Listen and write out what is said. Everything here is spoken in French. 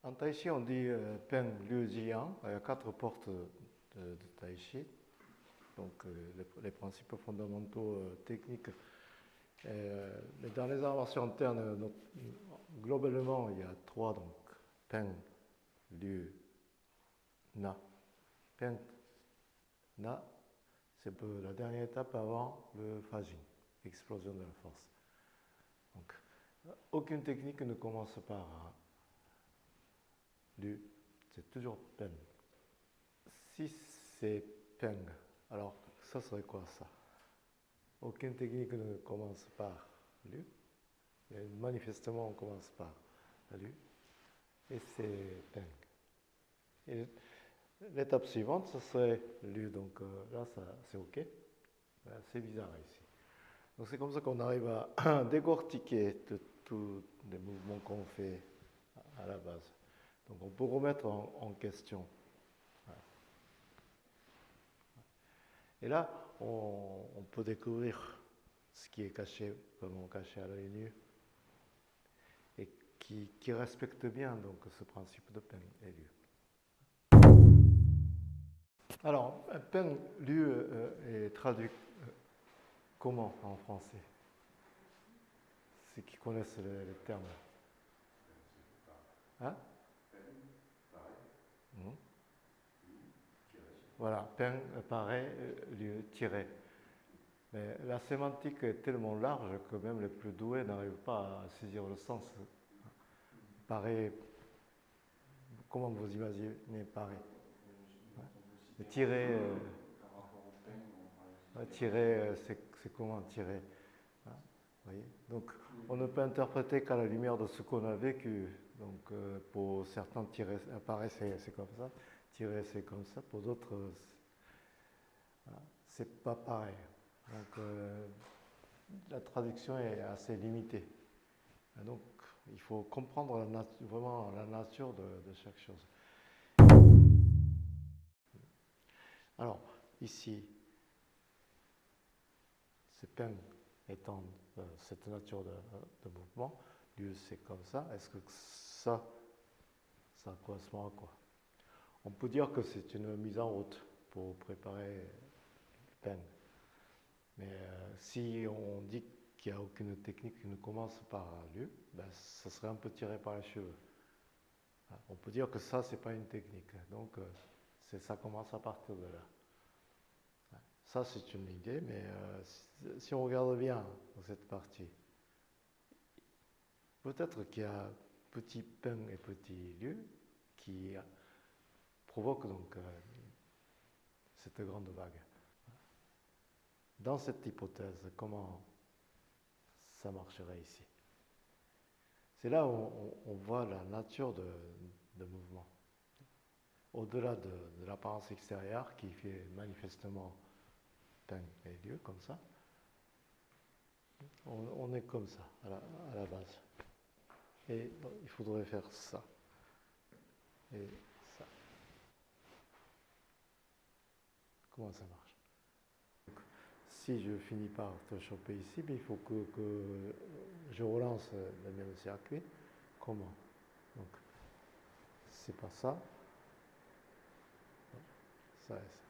En tai chi, on dit Peng Liu Jiang. Il y a 4 portes de tai chi. Donc les principes fondamentaux techniques. Mais dans les arts martiaux internes, globalement, il y a 3. Donc Peng Liu Na. Peng Na, c'est la dernière étape avant le Fajin, explosion de la force. Donc, aucune technique ne commence par Lu, c'est toujours Peng. Si c'est Peng, alors ça serait quoi ça? Aucune technique ne commence par Lu, mais manifestement on commence par Lu, et c'est Peng. Et l'étape suivante, ce serait Lu, donc là c'est OK. C'est bizarre ici. Donc c'est comme ça qu'on arrive à décortiquer tous les mouvements qu'on fait à la base. Donc on peut remettre en question. Et là, on peut découvrir ce qui est caché, vraiment caché à l'œil nu, et qui respecte bien donc, ce principe de Peng et Liu. Alors, Peng Liu est traduit comment en français? Ceux qui connaissent les termes. Hein? Voilà, Peng pareil, Liu tiré. Mais la sémantique est tellement large que même les plus doués n'arrivent pas à saisir le sens. Pareil, comment vous imaginez pareil? Tirer, c'est comment tirer? Voyez, donc, on ne peut interpréter qu'à la lumière de ce qu'on a vécu. Donc, pour certains, tirer, pareil, c'est comme ça. Tirer, c'est comme ça. Pour d'autres, c'est pas pareil. Donc, la traduction est assez limitée. Et donc, il faut comprendre vraiment la nature de chaque chose. Alors, ici, c'est Peng étant cette nature de mouvement. Lieu, c'est comme ça. Est-ce que ça correspond à quoi? On peut dire que c'est une mise en route pour préparer Peng. Mais si on dit qu'il n'y a aucune technique qui ne commence par Lieu, ben, ça serait un peu tiré par les cheveux. On peut dire que ça, ce n'est pas une technique. Donc, ça commence à partir de là. Ça, c'est une idée, mais si on regarde bien dans cette partie, peut-être qu'il y a petit Peng et petit Lieu qui provoquent donc cette grande vague. Dans cette hypothèse, comment ça marcherait ici? C'est là où on voit la nature de mouvement. Au-delà de l'apparence extérieure qui fait manifestement Peng et Lieu, comme ça, on est comme ça à la base. Et bon, il faudrait faire ça. Et ça. Comment ça marche? Donc, si je finis par te choper ici, il faut que je relance le même circuit. Comment? Donc, c'est pas ça. Ça et ça.